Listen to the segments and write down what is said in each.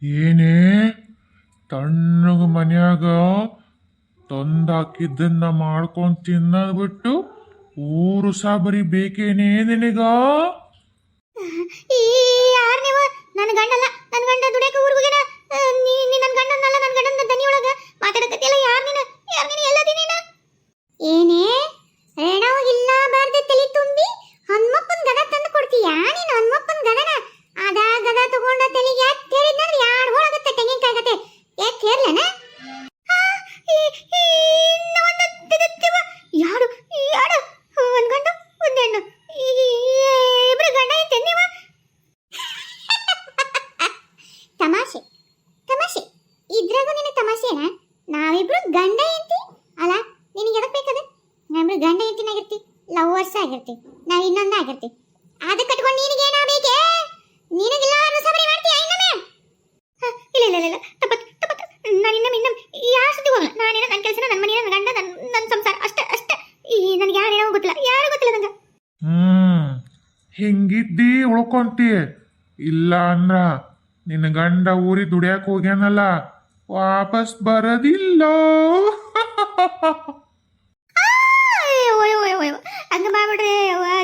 ಏನೇ ತಣ್ಣಗ ಮನ್ಯಾಗ ತಂದಾಕಿದ್ದನ್ನ ಮಾಡ್ಕೊಂಡ್ ತಿನ್ನೋದ್ ಬಿಟ್ಟು ಊರು ಸಾಬರಿ ಬೇಕೇನೇ ನಿನಗ? ಈ ಯಾರ್ ನೀವು? ನನ್ನ ಗಂಡಲ್ಲ, ನನ್ನ ಗಂಡ ದುಡಿಯಕ್ಕೆ ಊರಿಗೆ ಹೋಗ್ಯಾನ. ನೀ ನನ್ನ ಗಂಡನಲ್ಲ, ನನ್ನ ಗಂಡನ ದನಿಯೊಳಗ ಮಾತಾಡಕತ್ತಿಯಲ್ಲ. ಯಾರ್ ನೀನು? ಎಲ್ಲದಿ ನೀನು? ಏನೇ ರೇಣವಾಗಿಲ್ಲ ಬಾರ್ದೆ ತಲೆ ತುಂಬಿ ಹನುಮಪ್ಪನ ಗದ ತಂದು ಕೊಡ್ತೀಯಾ ನೀನು? ಹನುಮಪ್ಪನ ಗದನ ಅದ ಗದ ತಗೊಂಡ ತಲೆಗೆ ಯಾಕೆ ಹೇಳಿದ್ನಂದ್ರೆ ಯಾಡ್ ಹೋಳಾಗತ್ತೆ ತೆಂಗಿನಕಾಯಿ ಗತೆ ಯಾಕೆ ಹೇರ್ಲೇನ? ಯಾರು ಯಾರು? ಒಂದ್ ಗಂಡ ಒಂದ್ ಹೆಣ್ಣು, ಇಬ್ರು ಗಂಡ ಐತೆ ನೀವು? ತಮಾಷೆ ತಮಾಷೆ ಇದ್ರಾಗೂ ನಿನಗೆ ತಮಾಷೆನಾ? ನಾವಿಬ್ರು ಗಂಡ ಐತಿ ಅಲ್ಲ, ನಿನಗೆ ಎದಕ್ ಬೇಕದ? ನಾವಿಬ್ರು ಗಂಡ ಐತಿನಾಗಿರ್ತಿ, ಲವರ್ಸ್ ಆಗಿರ್ತಿ, ನಾವ್ ಇನ್ನೊಂದು ಆಗಿರ್ತಿ. ಅದ ಕಟ್ಕೊಂಡು ನಿನಗೆ ಏನಾಗಬೇಕೆ? ನಿನಗಿಲ್ಲ ಸಬರಿ ಮಾಡ್ತೀಯ ಇನ್ನೊಮ್ಮೆ? ಇಲ್ಲ ಇಲ್ಲ ಇಲ್ಲ ತಪ್ಪತ್ ತಪ್ಪತ್. ನಾನು ಇನ್ನೊಮ್ಮೆ ಯಾರ ಸುದ್ದಿ ಹೋಗಲ್ಲ. ನಾನೇನೋ ನನ್ನ ಕೆಲಸ, ನನ್ನ ಮನೆ, ನನ್ನ ಗಂಡ, ನನ್ನ ಸಂಸಾರ ಅಷ್ಟೇ ಅಷ್ಟೇ. ನನಗೆ ಯಾರೇನೋ ಗೊತ್ತಿಲ್ಲ, ಯಾರು ಗೊತ್ತಿಲ್ಲ ನಂಗೆ. ಹಿಂಗಿದ್ದಿ ಉಳ್ಕೊಂತಿ. ಇಲ್ಲ ಅಂದ್ರ ನಿನ್ನ ಗಂಡ ಊರಿ ದುಡಿಯಾಕ ಹೋಗ್ಯಾನಲ್ಲ, ವಾಪಸ್ ಬರೋದಿಲ್ಲ. ಹಂಗ ಮಾಡ್ಬಿಡ್ರಿ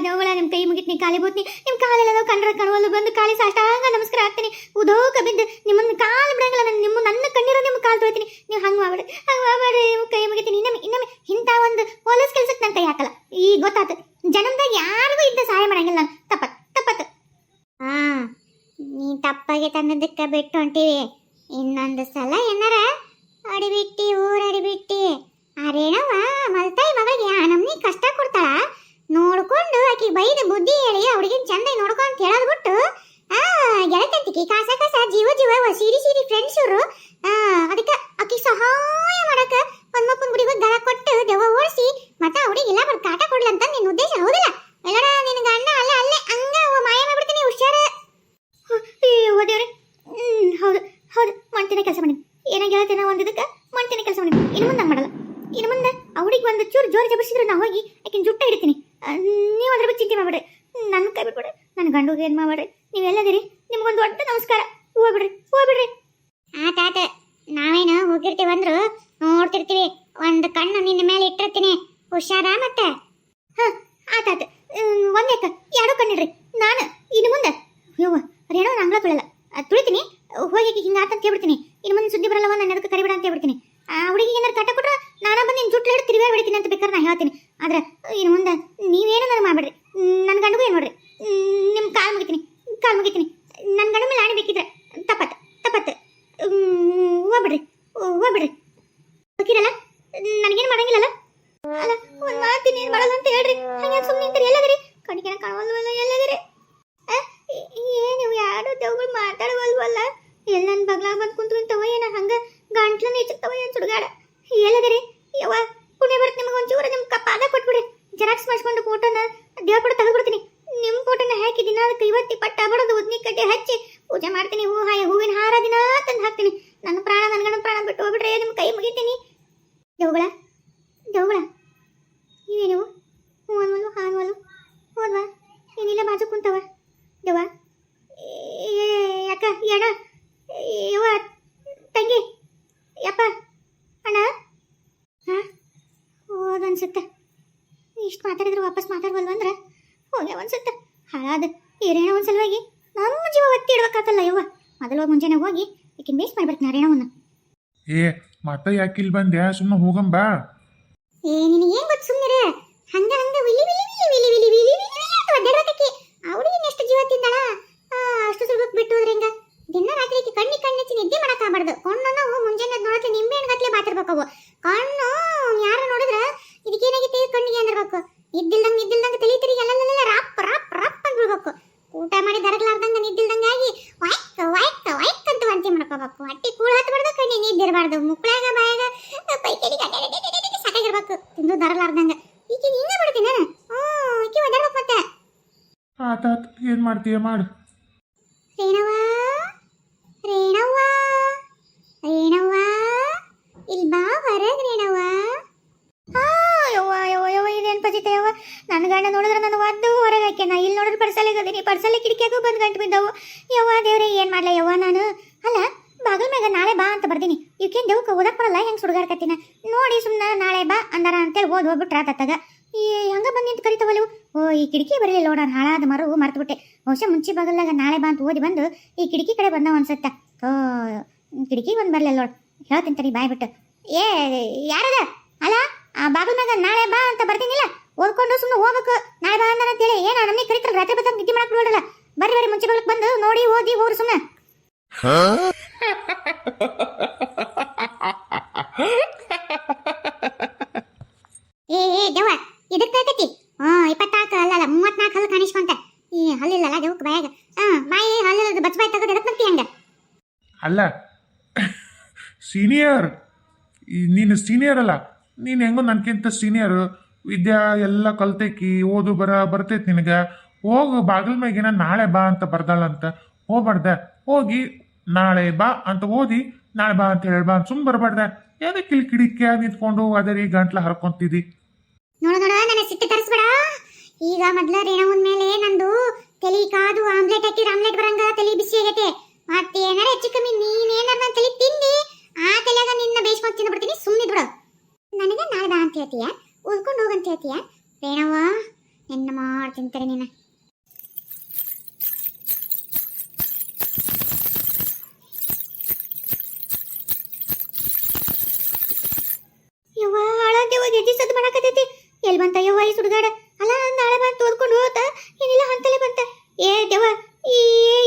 ದೇವಗಳ. ನಿಮ್ಮ ಕೈ ಮುಗಿತ್ನಿ, ಕಾಲಿ ಬೋತ್ನಿ. ನಿಮ್ಮ ಕಾಲೆಲ್ಲ ಕಂಡ್ರ ಕಣವಲ್ಲ ಬಂದು ಕಾಲಿ ಸಾಷ್ಟಾಂಗ ನಮಸ್ಕಾರ ಆಗ್ತೀನಿ. ಉದೋಕ ಬಿದ್ದು ನಿಮ್ಮನ್ನ ಕಾಲು ಬಿಡಂಗಿಲ್ಲ. ನನ್ನ ಕಣ್ಣಿರೋ ನಿಮ್ಮ ಕಾಲು ತೊಳಿತೀನಿ. ನೀವು ಹಂಗೆ ಮಾಡ್ಬಿಡ್ರಿ, ಹಂಗೆ ಮಾಡ್ಬೇಡ್ರಿ. ನಿಮ್ಮ ಕೈ ಮುಗಿತೀನಿ. ಇನ್ನೊಮ್ಮೆ ಇಂಥ ಒಂದು ಪೊಲೀಸ್ ಕೆಲ್ಸಕ್ಕೆ ನನ್ನ ಕೈ ಹಾಕಲ್ಲ. ಈಗ ಗೊತ್ತಾತು, ಜನ್ಮದಾಗ ಯಾರಿಗೂ ಇದ್ದ ಸಹಾಯ ಮಾಡಂಗಿಲ್ಲ ನಾನು. ತಪ್ಪತ್ತು. ನೀ ತಪ್ಪಾಗಿ ತಂದದಕ್ಕೆ ಬಿಟ್ಟು ಹೊಂಟಿವಿ. ಇನ್ನೊಂದು ಸಲ ಏನಾರ ಅಡಿಬಿಟ್ಟಿ ಊರಡಿಬಿಟ್ಟಿ ಅರೇನವ ಮಲ್ತಾಯಿ ಮಗಳಿಗೆ ಆ ನಮ್ನಿ ಕಷ್ಟ ಕೊಡ್ತಾಳ ನೋಡ್ಕೊಂಡು ಆಕಿ ಬೈದು ಬುದ್ಧಿ ಹೇಳಿ ಅವಳಿಗೆ ಚಂದ ನೋಡ್ಕೊಂಡು ಹೇಳೋದು ಬಿಟ್ಟು ಗೆಳತಂತಿಕೆ ಕಾಸ ಜೀವ ಸೀರಿ ಫ್ರೆಂಡ್ಸ್ ಅವರು ಅದಕ್ಕೆ ಆಕಿ ಸಹಾಯ ಮಾಡಕ ಹನುಮಪ್ಪನ ಗುಡಿಗೆ ದಳ ಕೊಟ್ಟು ದೆವ್ವ ಓಡಿಸಿ ಮತ್ತೆ ಅವಳಿಗೆ ಎಲ್ಲ ಬರ್ ಕಾಟ ಕೊಡ್ಲಂತ ನಿನ್ನ ಉದ್ದೇಶ ಹೌದಿಲ್ಲ? ಎಲ್ಲರ ನಿನ್ನ ಗಂಡ ಅಲ್ಲೇ ಹಂಗ ಮಾಯ ಮಾಡ್ಬಿಡ್ತೀನಿ. ಹುಷಾರ. ದೇವ್ರೆ. ಹೌದು ಮಾಡ್ತೀನಿ ಕೆಲಸ ಮಾಡಿ. ಏನ ಗೆಳತೇನ ಒಂದಿದ್ದಕ್ಕೆ ಮಾಡ್ತೀನಿ ಕೆಲಸ ಮಾಡಿ. ಇನ್ನು ಮುಂದೆ ಮಾಡಲ್ಲ. ಇನ್ನು ಮುಂದೆ ಅವಳಿಗೆ ಒಂದು ಚೂರು ಜೋರು ಜಬರ್ಸಿದ್ರೆ ನಾ ಹೋಗಿ ಆಕಿನ ಜುಟ್ಟ ಹಿಡಿತೀನಿ. ನೀವು ಅದ್ರ ಬಗ್ಗೆ ಚಿಂತೆ ಮಾಡ್ಬೇಡ್ರಿ, ನನ್ನ ಕೈ ಬಿಟ್ಬಿಡ್ರಿ, ನನ್ನ ಗಂಡುಗೆ ಏನು ಮಾಡ್ಬೇಡ್ರಿ. ನೀವೆಲ್ಲದಿರಿ, ನಿಮ್ಗೊಂದು ದೊಡ್ಡ ನಮಸ್ಕಾರ. ಹೋಗ್ಬಿಡ್ರಿ. ಆತ ನಾವೇನು ಹೋಗಿರ್ತೀವಂದ್ರು ನೋಡ್ತಿರ್ತೀವಿ. ಒಂದು ಕಣ್ಣು ನಿನ್ನ ಮೇಲೆ ಇಟ್ಟಿರ್ತೀನಿ, ಹುಷಾರ. ಮತ್ತೆ ಆತ ಒಂದೇಕ ಎರಡೂ ಕಣ್ಣಿಡ್ರಿ. ನಾನು ಇನ್ನು ಮುಂದೆ ಯವ್ವ ಅದೇನೋ ಅಂಗಳ ತುಳಲ್ಲ, ತುಳಿತೀನಿ. ಹೋಗಿ ಹಿಂಗೆ ಆತಂತ ಹೇಳ್ಬಿಡ್ತೀನಿ. ಇನ್ನು ಮುಂದೆ ಸುದ್ದಿ ಬರಲ್ಲವ, ನನ್ನ ಅದಕ್ಕೆ ಕರಿಬೇಡ ಅಂತ ಹೇಳ್ಬಿಡ್ತೀನಿ. ಆ ಹುಡುಗಿಗೆ ಏನಾರು ಕಟ್ಟ ಕೊಟ್ರೆ ನಾನಾ ಬಂದು ನಿನ್ನ ಜುಟ್ಲು ಹಿಡಿದು ತಿರುಗಿ ಬಿಡ್ತೀನಿ ಅಂತ ಬೇಕಾದ್ರೆ ನಾ ಹೇಳ್ತೀನಿ. ಆದ್ರೆ ಇನ್ನು ಮುಂದೆ ನೀವೇನು ನನಗೆ ಮಾಡ್ಬೇಡ್ರಿ. ನನ್ನ ಗಂಡುಗೂ ಏನು ನೋಡ್ರಿ, ನಿಮ್ಮ ಕಾಲು ಮುಗಿತೀನಿ. ನನ್ನ ಗಂಡು ಮೇಲೆ ಆಣೆ ಬೇಕಿದ್ರೆ ತಪ್ಪತ್ತೆ. ಹೋಗ್ಬಿಡ್ರಿ. ಹೋಗಿರಲ್ಲ, ನನಗೇನು ಮಾಡಂಗಿಲ್ಲಲ್ಲ. ಅಲ್ಲ ಒಂದು ಮಾಡ್ತೀನಿ, ಏನು ಮಾಡಲ್ಲ ಅಂತ ಹೇಳ್ರಿ. ಹಂಗೆ ಸುಮ್ಮನೆ ನಿಂತೀರಿ. ಎಲ್ಲದಿರಿ? ಕಣ್ಣಿಗೆ ಕಾಣವಲ್ವಲ್ಲ. ಎಲ್ಲದಿರಿ? ಏನು ಯಾರು ದೇವ್ಗಳು ಮಾತಾಡವಲ್ವಲ್ಲ. ಎಲ್ಲ ನನ್ನ ಬಗ್ಲಾಗ ಬಂದು ಕುಂತ್ಕೊಂತವ ಏನ ಹಂಗ ಗಂಟ್ಲ ನೀಚಕ್ತವ ಏನು ಸುಡುಗಾಡ. ಎಲ್ಲದಿರಿ? ಯವ್ವ ಪುಣ್ಯ ಬರುತ್ತೆ ನಿಮ್ಗೆ. ಒಂಚೂರು ನಿಮ್ಮ ಪಾದ ಕೊಟ್ಬಿಡಿ. ಜೆರಾಕ್ಸ್ ಮಾಡಿಸ್ಕೊಂಡು ಫೋಟೋನ ದೇವ್ರ ಪಡ ತೆಗೆದ್ಬಿಡ್ತೀನಿ. ನಿಮ್ಮ ಫೋಟೋನ ಹಾಕಿ ದಿನ ಅದಕ್ಕೆ 20 ಪಟ್ಟ ಬಡೋದು ಉದ್ನಿ ಕಡ್ಡಿ ಹಚ್ಚಿ ಪೂಜೆ ಮಾಡ್ತೀನಿ. ಹೂವಿನ ಹಾರ ದಿನ ತಂದು ಹಾಕ್ತೀನಿ. ನನ್ನ ಗಂಡನ ಪ್ರಾಣ ಬಿಟ್ಟು ಹೋಗ್ಬಿಟ್ರೆ ನಿಮ್ಮ ಕೈ ಮುಗಿತೀನಿ. ದೇವ್ಗಳ ಇವೇನು ಹೂ ಅನ್ವಲ್ವ ಹಾನ್ವಲ್ವ ಹೋದ್ವಾ? ಏನಿಲ್ಲ ಬಾಜು ಕುಂತವ. ಯವ್ವ ಯಾಕ ಎಣ ಯವ್ವ ತಂಗಿ ಯಪ್ಪ ಅಣ್ಣ ಹೋದನ್ಸುತ್ತೆ. ಇಷ್ಟು ಮಾತಾಡಿದ್ರು ವಾಪಸ್ ಮಾತಾಡ್ವಲ್ವ ಅಂದ್ರೆ ಹೋಗ್ಯಾವ ಅನ್ಸುತ್ತೆ. ಹಾಳಾದ ಏನೇನೋ ಒಂದು ಸಲುವಾಗಿ ನಮ್ಮ ಜೀವ ಒತ್ತಿ ಇಡ್ಬೇಕಾಗಲ್ಲ. ಯವ್ವ ಮೊದಲು ಮುಂಜಾನೆ ಹೋಗಿ ಈಕಿನ ಬೇಸ್ ಮಾಡ್ಬಿಡ್ತೀನಿ ರೇಣವನ್ನ. ಮತ್ತೆ ಯಾಕಿಲ್ ಬಂದ್ಯಾ? ಸುಮ್ಮನೆ ಹೋಗಂಬಾ. ನಿನಗೇನು ಗೊತ್ತು? ಸುಮ್ಮನೆ ಹಂಗ ವಿಲಿ ಒಡ್ಡಾಡಕ್ಕೆ ಅವಳಿಗೆ ಎಷ್ಟು ಜೀವ ತಿಂದಾಳ. ಅಷ್ಟು ಸುಲಭಕ್ಕೆ ಬಿಟ್ಟು ಹೋದ್ರೆ ಹಿಂಗ ದಿನ ರಾತ್ರಿ ಕಣ್ಣಿ ನಿದ್ದೆ ಮಾಡಕ್ಕಾಗಬಾರ್ದು. ಕಣ್ಣು ನಾವು ಮುಂಜಾನೆ ನೋಡಕ್ಕೆ ನಿಂಬೆ ಹಣ್ಣು ಗಟ್ಲೆ ಬಾತಿರ್ಬೇಕು. ಅವು ಕಣ್ಣು ಯಾರು ನೋಡಿದ್ರೆ ಇದಕ್ಕೇನಾಗೈತೆ ಕಣ್ಣಿಗೆ ಅಂದಿರ್ಬೇಕು. ಇದ್ದಿಲ್ದಂಗೆ ತಲಿ ಎಲ್ಲ ರಪ್ ಅಂತ ಬಿಡ್ಬೇಕು. ಊಟ ಮಾಡಿ ದರಗ್ಲಾರ್ದಂಗೆ ನಿದ್ದಿಲ್ದಂಗಾಗಿ ವಾಯ್ಕ್ ಅಂತ ವಾಂತಿ ಮಾಡ್ಕೋಬೇಕು. ಹೊಟ್ಟೆ ಕೂಳು ಹತ್ಬಾರ್ದು, ಕಣ್ಣಿ ನಿದ್ದಿರಬಾರ್ದು. ಮುಕ್ಕಳಾಗ ಬಾಯಾಗ ಪೈಕೇಡಿ ಸಾಕಾಗಿರ್ಬೇಕು. ತಿಂದು ದರಗ್ಲಾರ್ದಂಗೆ ಈಗ ಹಿಂಗ ಬಿಡ್ತೀನಿ ನಾನು. ಈಕಿ ಒದ್ದಾಡ್ಬೇಕು. ಮತ್ತೆ ಆತಾತ್ ಏನ್ ಮಾಡ್ತೀಯ ಮಾಡು. ರೇಣವ್ವ ಇಲ್ಲಿ ಬಾ ಹೊರಗೆ. ರೇಣವ್ವ ಯವ್ವ ಇದೇನು ಪಜಿತ ಯವ್ವ. ನನ್ನ ಗಂಡ ನೋಡಿದ್ರೆ ನಾನು ಒದ್ದು ಹೊರಗೆ ಹಾಕ್ಯ. ನಾ ಇಲ್ಲಿ ನೋಡಿದ್ರೆ ಪರ್ಸಲೆ ಕಿಟಕಿಯಾಗೂ ಬಂದು ಗಂಟು ಬಿದ್ದವು. ಯವ್ವ ದೇವ್ರೆ ಏನು ಮಾಡ್ಲ ಯವ್ವ ನಾನು. ಅಲ್ಲ ದೇವಕ್ಕೆ ಓದಕ್ ಬರಲ್ಲ ಹೆಂಗ್ ಸುಡುಗಾಡ್ಕತ್ತಿನ ನೋಡಿ ಸುಮ್ಮನೆ ನಾಳೆ ಬಾ ಅಂದಾರ ಅಂತೇಳಿ ಹೋಗ್ಬಿಟ್ರ ಆತತ್ತಾಗ ಈ ಹಂಗ ಬಂದು ನಿಂತು ಕರಿತಾವಲ್ಲ ಓ ಈ ಕಿಟಕಿ ಬರಲಿಲ್ಲ ನೋಡ ಹಾಳಾದ ಮರ್ತು ಬಿಟ್ಟೆ ಬಹುಶಃ ಮುಂಚೆ ಬಾಗಲ್ದಾಗ ನಾಳೆ ಬಾ ಅಂತ ಓದಿ ಬಂದು ಈ ಕಿಟಕಿ ಕಡೆ ಬಂದ ಅನ್ಸತ್ತ ಓ ಕಿಟಕಿಗೆ ಬಂದು ಬರಲಿಲ್ಲ ನೋಡು ಹೇಳ್ತೀನಿ ತಡಿ ಬಾಯ್ ಬಿಟ್ಟು ಏ ಯಾರದ ಅಲ್ಲ ಆ ಬಾಗಿಲ ಮ್ಯಾಗ ನಾಳೆ ಬಾ ಅಂತ ಬರ್ತೀನಿಲ್ಲ ಓದ್ಕೊಂಡು ಸುಮ್ಮನೆ ಹೋಗ್ಬೇಕು ನಾಳೆ ಬಾ ಅಂದಾರ ಅಂತೇಳಿ ಏನ ನಮಗೆ ಕರಿತಾರ ರಾತ್ರಿ ಬಂದಾಗ ನಿದ್ದೆ ಮಾಡಕ್ ನೋಡಲ್ಲ ಬರ್ರಿ ಮುಂಚೆ ಬಾಗಲಕ್ಕೆ ಬಂದು ನೋಡಿ ಓದಿ ಹೋಗ್ರಿ ಸುಮ್ಮನೆ ಏ ದೇವ ಇದಕ್ಕೆ ಬೇಕತಿ 24 ಅಲ್ಲ 34 ಹಲ್ಲು ಕಾಣಿಸ್ಕೊಂತ ಈ ಹಲ್ಲಿಲ್ಲಲ್ಲ ದೇವಕ್ಕೆ ಬಾಯಾಗ ಬಾಯಿ ಹಲ್ಲು ಬಚ್ಚ ಬಾಯಿ ತೆಗೆದು ಎದಕ್ಕೆ ಬರ್ತಿ ಹಂಗ ಅಲ್ಲ ಸೀನಿಯರ್ ನೀನು ಸೀನಿಯರ್ ಅಲ್ಲ ನೀನು ಹೆಂಗೋ ನನಗಿಂತ ಸೀನಿಯರ್ ವಿದ್ಯಾ ಎಲ್ಲ ಕಲ್ತೈಕಿ ಓದು ಬರ್ತೈತಿ ನಿನಗೆ ಹೋಗು ಬಾಗಿಲ ಮ್ಯಾಗಿನ ನಾಳೆ ಬಾ ಅಂತ ಬರ್ದಾಳಂತ ಹೋಗ್ಬಾರ್ದೆ ಹೋಗಿ ನಾಳೆ ಬಾ ಅಂತ ಓದಿ ನಾಳೆ ಬಾ ಅಂತ ಹೇಳಿ ಬಾ ಅಂತ ಸುಮ್ಮನೆ ಬರಬಾರ್ದೆ ಯಾವ್ದಕ್ಕೆ ಇಲ್ಲಿ ಕಿಡಿಕೆ ನಿಂತ್ಕೊಂಡು ಅದೇ ರೀ ಗಂಟ್ಲ ಹರ್ಕೊಂತಿದ್ದಿ ನೋಡ ನನ್ನ ಸಿಟ್ಟು ತರಿಸ್ಬೇಡ ಈಗ ಮೊದ್ಲ ರೇಣವನ್ ಮೇಲೆ ನಂದು ತಲಿ ಕಾದು ಆಮ್ಲೆಟ್ ಹಾಕಿದ್ರೆ ಆಮ್ಲೆಟ್ ಬರಂಗ ತಲಿ ಬಿಸಿ ಆಗೈತೆ ಮತ್ತೆ ಏನಾರ ಹೆಚ್ಚು ಕಮ್ಮಿ ನೀನೇನಾರ ನನ್ನ ತಲಿ ತಿಂದಿ ಆ ತಲೆಯಾಗ ನಿನ್ನ ಬೇಯಿಸ್ಕೊಂಡು ತಿಂದ್ಬಿಡ್ತೀನಿ ಸುಮ್ಮನೆ ಬಿಡು ನನಗೆ ನಾಳೆ ಬಾ ಅಂತ ಹೇಳ್ತೀಯ ಓದ್ಕೊಂಡು ಹೋಗಂತ ಹೇಳ್ತೀಯ ರೇಣವ ನಿನ್ನ ಮಾಡ್ತಿಂತಾರೆ ನೀನು ಯವ್ವ ಹಾಳಾದೇವ ಗೆಜ್ಜೆ ಸದ್ದು ಮಾಡಕತ್ತೈತಿ ಎಲ್ಲಿ ಬಂತ ಯವ್ವ ಈ ಸುಡುಗಾಡ ಅಲ್ಲ ನಾಳೆ ಬಂದು ಓದ್ಕೊಂಡು ಹೋತ ಏನಿಲ್ಲ ಅಂತಲೇ ಬಂತ ಏ ದೇವ ಈ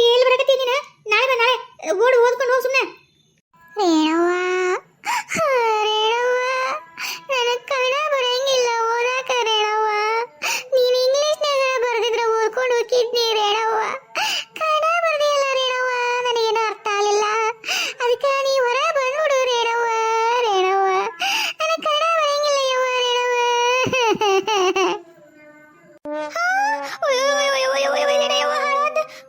ಎಲ್ಲಿ ಬರಕತ್ತಿ ನೀನು ನಾಳೆ ಬಾ ನಾಳೆ ಓದ್ಕೊಂಡು ಹೋಗ್ ಸುಮ್ಮನೆ ರೇಣವ್ವ ನನಗೆ ಕನ್ನಡ ಬರಂಗಿಲ್ಲ ಓದಾಕ ರೇಣವ್ವ ನೀನು ಇಂಗ್ಲೀಷ್ನಾಗ ಬರ್ದಿದ್ರೆ ಓದ್ಕೊಂಡು ಹೋಗಿದ್ನಿ ರೇಣವ್ವ ಕನ್ನಡ ಬರ್ದಿಲ್ಲ ರೇಣವ್ವ ನನಗೇನು ಅರ್ಥ ಆಗಲಿಲ್ಲ ಅದಕ್ಕೆ ನೀ ಹೊರ ಬಂದ್ಬಿಡು ರೇಣವ್ವ ನನಗೆ ಕನ್ನಡ ಬರಂಗಿಲ್ಲ ಯವ್ವ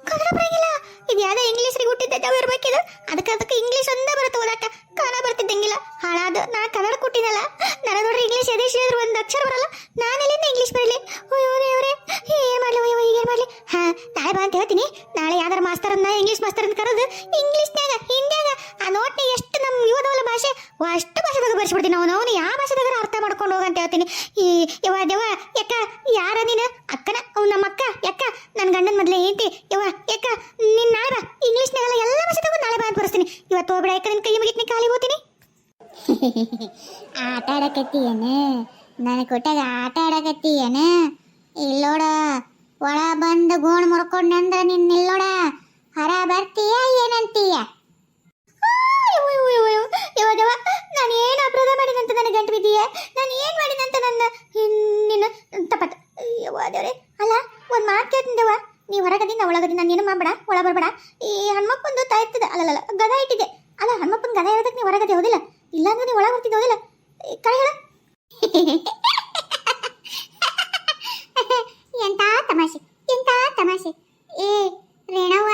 ಕನ್ನಡ ಬರಂಗಿಲ್ಲ ಇದು ಯಾವ್ದೋ ಇಂಗ್ಲೀಷ್ರಿಗೆ ಹುಟ್ಟಿದ್ದ ಇರ್ಬೇಕಿದು ಅದಕ್ಕೆ ಇಂಗ್ಲೀಷ್ ಒಂದೇ ಬರುತ್ತೆ ಓದಾಕ ಕನ್ನಡ ಬರ್ತಿದ್ದಂಗಿಲ್ಲ ಹಾಳಾದ ನಾ ಕನ್ನಡ ಕೊಟ್ಟಿದ್ದಲ್ಲ ನನಗೆ ನೋಡ್ರಿ ಇಂಗ್ಲೀಷ್ ಎದೇ ಹೇಳಿದ್ರು ಒಂದು ಅಕ್ಷರ ಬರಲ್ಲ ನಾನೆಲ್ಲಿಂದ ಇಂಗ್ಲೀಷ್ ಬರಲಿ ಅಯ್ಯೋರೇ ಏನ್ ಮಾಡ್ಲಿ ಈಗೇನ್ ಮಾಡ್ಲಿ ನಾಳೆ ಬಾ ಅಂತ ಹೇಳ್ತೀನಿ ನಾಳೆ ಯಾವ್ದಾರ ಮಾಸ್ತರನ್ನ ಇಂಗ್ಲೀಷ್ ಮಾಸ್ತರನ್ನ ಕರೆದು ಇಂಗ್ಲೀಷ್ನಾಗ ಹಿಂದ್ಯಾಗ ಆ ನೋಟ್ನ ಎಷ್ಟು ನಮ್ಮ ಯುವದವಲ ಭಾಷೆ ಅಷ್ಟು ಭಾಷೆದಾಗ ಬರ್ಸ್ಬಿಡ್ತೀನಿ ಅವನು ಯಾವ ಭಾಷೆದಾಗ ಅರ್ಥ ಮಾಡ್ಕೊಂಡು ಹೋಗಂತ ಹೇಳ್ತೀನಿ ಈ ಯವ್ವ ದೇವ ಯಾಕ ಯಾರ ನೀನು ಅಕ್ಕನ ಅವ್ ನಮ್ಮ ಅಕ್ಕ ಯಾಕ ನನ್ನ ಗಂಡನ ಮೊದಲೇ ఏంటి ಯವ್ವ ಯಾಕ ನೀನ್ ನಾಳೆ ಬಾ ಇಂಗ್ಲೀಷ್ನಾಗೆಲ್ಲ ಎಲ್ಲ ಭಾಷೆದಾಗೂ ನಾಳೆ ಬಾ ಅಂತ ಬರ್ಸ್ತೀನಿ ಇವತ್ತು ಹೋಗ್ಬಿಡ ಯಾಕ ನಿನ್ ಕೈ ಮುಗಿತ್ನಿ ಖಾಲಿ ಹೋಗ್ತೀನಿ ಆಟ ಆಡಕತ್ತೀಯೇನು ನನಗೆ ಕೊಟ್ಟಾಗ ಆಟ ಆಡಕತ್ತೀಯೇನು ಇಲ್ಲೋಡ ಒಳ ಬಂದು ಗೋಣ್ ಮುರ್ಕೊಂಡಂದ್ರೆ ನಿನ್ನ ಇಲ್ಲೋಡ ಹೊರ ಬರ್ತೀಯ ಏನಂತೀಯ ಯವ್ವ ನಾನು ಏನು ಅಪರಾಧ ಮಾಡಿದಂತ ನನಗೆ ಗಂಟು ಬಿದ್ದೀಯ ನಾನು ಏನು ಮಾಡಿದಂತ ನನ್ನ ನಿನ್ನ ತಪ್ಪತ್ತು ಯವ್ವ ದೇವ್ರೆ ಅಲ್ಲ ಒಂದು ಮಾತು ಕೇಳ್ತಿದ್ದೆವ್ವ ನೀ ಹೊರಗದಿ ನಾ ಒಳಗದಿ ನಾನು ಏನು ಮಾಡಬೇಡ ಒಳ ಬರಬೇಡ ಈ ಹನುಮಪ್ಪಂದು ತಾಯ್ತದೆ ಅಲ್ಲಲ್ಲ ಗದ ಇಟ್ಟಿದ್ದೆ ಅಲ್ಲ ಹನುಮಪ್ಪನ ಗದ ಇರೋದಕ್ಕೆ ನೀವು ಹೊರಗದೆ ಹೋದಿಲ್ಲ ಇಲ್ಲಾಂದ್ರೆ ನೀವು ಒಳಗೆ ಬರ್ತಿದ್ದೆ ಹೋದಿಲ್ಲ ಕೈ ಹೇಳ ಎಂತ ತಮಾಷೆ ಏ ರೇಣವ್ವ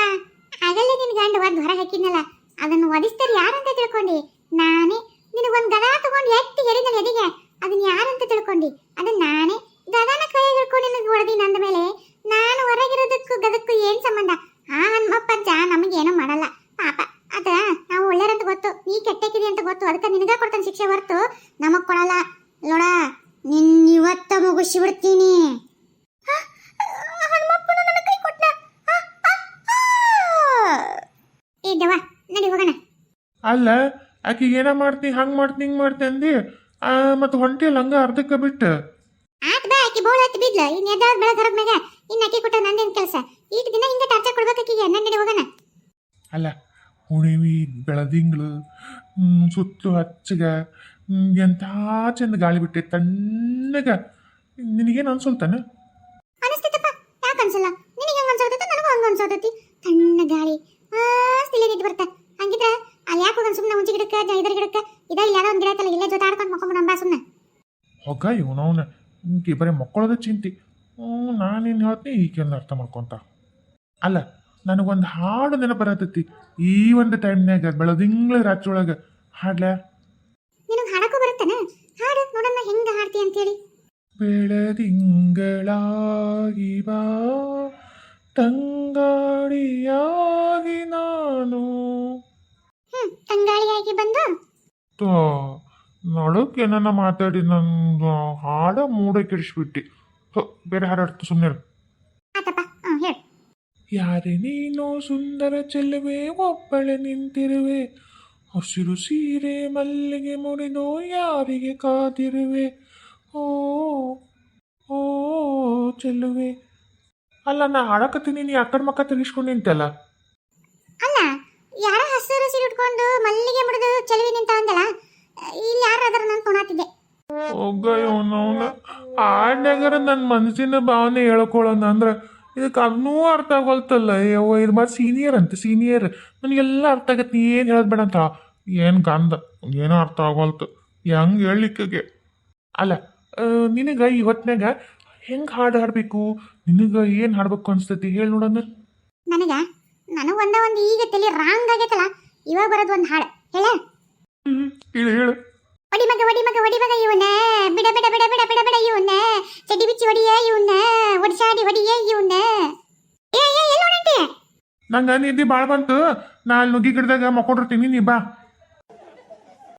ಆಗಲ್ಲೇ ನಿನ್ ಗಂಡ ಒಂದು ಹೊರ ಹಾಕಿದ್ನಲ್ಲ ಅದನ್ನು ಒದಿಸ್ತಾರೆ ಯಾರಂತ ತಿಳ್ಕೊಂಡಿ ನಾನೇ ನಿನಗೊಂದು ಗದ ತಗೊಂಡು ಎತ್ತಿ ಹೆರಿದಲ್ಲ ಎದಿಗೆ ಅದನ್ನ ಯಾರಂತ ತಿಳ್ಕೊಂಡಿ ಅದನ್ನ ನಾನೇ ಗದನ ಕೈಯಾಗ ಹಿಡ್ಕೊಂಡು ನಿನಗೆ ಹೊಡೆದಿ ನಂದ ಮೇಲೆ ನಾನು ಹೊರಗಿರೋದಕ್ಕೂ ಗದಕ್ಕೂ ಏನ್ ಸಂಬಂಧ ಆ ಹನುಮಪ್ಪಜ್ಜ ನಮಗೇನೋ ಮಾಡಲ್ಲ ಪಾಪ ಅದ ನಾವು ಒಳ್ಳೆಯರಂತ ಗೊತ್ತು ನೀ ಕೆಟ್ಟಕ್ಕಿದಿ ಅಂತ ಗೊತ್ತು ಅದಕ್ಕೆ ನಿನಗ ಕೊಡ್ತಾನೆ ಶಿಕ್ಷೆ ಹೊರತು ನಮಗ್ ಕೊಡಲ್ಲ ನೋಡ ನಿನ್ ಇವತ್ತ ಮುಗಿಸಿ ಬಿಡ್ತೀನಿ ಹನುಮಪ್ಪನ ನನ್ನ ಕೈ ಕೊಟ್ಟ ಏ ದೇವ ನಡಿ ಹೋಗೋಣ ಅಲ್ಲ ಆಕಿಗೆ ಏನ ಮಾಡ್ತಿ ಹಂಗ್ ಮಾಡ್ತಿ ಹಿಂಗ್ ಮಾಡ್ತಿ ಅಂದಿ ಮತ್ತೆ ಹೊಂಟಿಯಲ್ಲ ಹಂಗ ಅರ್ಧಕ್ಕೆ ಬಿಟ್ಟು ಆತ್ ಬಾ ಆಕಿ ಬೋಳ ಹತ್ತಿ ಬಿದ್ಲ ಇನ್ ಎದ್ದಾಳ ಬೆಳಗ್ಗೆ ಹೊರಗ್ ಮ್ಯಾಗ ಇನ್ ಅಕ್ಕಿ ಕೊಟ್ಟ ನಂದೇನ್ ಕೆಲಸ ಈಟ್ ದಿನ ಹಿಂಗೆ ಟಾರ್ಚರ್ ಕೊಡ್ಬೇಕು ಆಕಿಗೆ ನಡಿ ಹೋಗೋಣ ಅಲ್ಲ ಹುಣಿವಿ ಬೆಳದಿಂಗಳು ಸುತ್ತು ಹಚ್ಚಗ ಎಂಥ ಚಂದ ಗಾಳಿ ಬಿಟ್ಟೆ ತಣ್ಣಗ ನಿನಗೇನು ಅನ್ಸಲ್ತಾನೆ ಅನಿಸ್ತೈತಪ್ಪ ಯಾಕೆ ಅನ್ಸಲ್ಲ ನಿನಗೆ ಹೆಂಗೆ ಅನ್ಸೋತೈತೆ ನನಗೂ ಹಂಗೆ ಅನ್ಸೋತೈತಿ ತಣ್ಣ ಗಾಳಿ ಮಸ್ತ್ ನಿದ್ದು ಬರ್ತಾ ಹಂಗಿದ್ರೆ ಅಲ್ಲಿ ಯಾಕೆ ಹೋಗೋಣ ಸುಮ್ಮನೆ ಮುಂಚೆ ಗಿಡಕ್ಕೆ ಇದರ ಗಿಡಕ್ಕೆ ಇದ ಇಲ್ಲ ಯಾರೋ ಒಂದು ಗಿಡ ಐತಲ್ಲ ಇಲ್ಲೇ ಜೊತೆ ಮಕ್ಕೊಂಬಿಡಂಬ ಸುಮ್ಮನೆ ಹೊಗ ಇವನವನ ಇಂಕಿ ಬರೀ ಮಕ್ಕಳದ ಚಿಂತಿ ನಾನೇನು ಹೇಳ್ತೀನಿ ಈಕೆಲ್ಲ ಅರ್ಥ ಮಾಡ್ಕೊಂತ ಅಲ್ಲ ನನಗೊಂದು ಹಾಡು ನೆನಪು ಬರತೈತಿ ಈ ಒಂದು ಟೈಮ್ನಾಗ ಬೆಳದಿಂಗಳ ರಾತ್ರಿ ಒಳಗೆ ಹಾಡ್ಲ ನಿನಗೆ ಹಾಡಕ್ಕೂ ಬರುತ್ತಾನ ಹಾಡು ನೋಡಮ್ಮ ಹೆಂಗೆ ಹಾಡ್ತಿ ಅಂತೇಳಿ ಬೆಳದಿಂಗಳಾಗಿ ಬಾ ತಂಗಾಳಿಯಾಗಿ ನಾನು ತಂಗಾಳಿಯಾಗಿ ಬಂದು ನಡಕ್ಕೆ ಏನನ್ನ ಮಾತಾಡಿ ನಂದು ಹಾಡ ಮೂಡ ಕೆಡಿಸ್ಬಿಟ್ಟು ಬೇರೆ ಹಾಡಾಡ್ತು ಸುಮ್ಮನೆ. ಆತಪ್ಪ ಹೇಳು. ಯಾರೇ ನೀನು ಸುಂದರ ಚೆಲುವೆ ಒಬ್ಬಳೆ ನಿಂತಿರುವೆ, ಹಸಿರು ಸೀರೆ ಮಲ್ಲಿಗೆ ಮುರಿದು ಯಾರಿಗೆ ಕಾದಿರುವೆ, ಓ ಓ ಚೆಲುವೆ. ಅಲ್ಲ ನಾ ಹಾಡಕತ್ತೀನಿ, ನೀ ಅಕ್ಕಡ ಮಕ್ಕ ತಿರ್ಗಿಸ್ಕೊಂಡು ನಿಂತಲ್ಲ. ಅಲ್ಲ ಯಾರ ಹಸಿರು ಸೀರೆ ಉಟ್ಕೊಂಡು ಮಲ್ಲಿಗೆ ಮುಡಿದು ಚೆಲುವೆ ನಿಂತ ಅಂದಲ್ಲ, ಇಲ್ಲಿ ಯಾರು ಅದರ ನಾನು ತೊಣಾತಿದ್ದೆ. ಅವನ ಹಾಡ್ನಾಗರ ನನ್ನ ಮನಸ್ಸಿನ ಭಾವನೆ ಹೇಳ್ಕೊಳ್ಳೋಣ ಅಂದ್ರೆ ಇದಕ್ಕೆ ಅದನ್ನೂ ಅರ್ಥ ಆಗೋಲ್ತಲ್ಲ. ಯವ್ವ ಇದು ಮತ್ತೆ ಸೀನಿಯರ್ ಅಂತ ಸೀನಿಯರ್, ನನಗೆಲ್ಲ ಅರ್ಥ ಆಗತ್ತೆ. ನೀ ಏನು ಹೇಳೋದು ಬೇಡ ಅಂತ ಏನು ಗಂಧ ಏನೋ ಅರ್ಥ ಆಗೋಲ್ತು, ಹೆಂಗೆ ಹೇಳಲಿಕ್ಕೆ. ಅಲ್ಲ ನಿನಗೆ ಈ ಹೊತ್ನಾಗ ಹೆಂಗೆ ಹಾಡು ಹಾಡಬೇಕು, ನಿನಗೆ ಏನು ಹಾಡ್ಬೇಕು ಅನ್ಸ್ತೈತಿ ಹೇಳಿ ನೋಡೋಣ. ನನಗೆ ಒಂದು ಈಗ ತಲೆ ರಾಂಗ್ ಆಗೈತಲ್ಲ, ಇವಾಗ ಬರೋದು ಒಂದು ಹಾಡು ಹೇಳ. ಹೇಳು. ಒಡಿ ಮಗ ಇವನ್ನ ಬಿಡ ಬಿಡ ಬಿಡ ಬಿಡ ಬಿಡ ಬಿಡ ಇವನ್ನ ಚಡ್ಡಿ ಬಿಚ್ಚಿ ಹೊಡಿಯ ಇವನ್ನ ಒಡಿಸಾಡಿ ಹೊಡಿಯ ಇವನ್ನ. ಏ ಎಲ್ಲಿ ಹೊಂಟಿ? ನಂಗೆ ನಿದ್ದೆ ಭಾಳ ಬಂತು, ನಾ ಅಲ್ಲಿ ನುಗ್ಗಿ ಗಿಡದಾಗ ಮಕ್ಕೊಂಡಿರ್ತೀನಿ, ನೀ ಬಾ.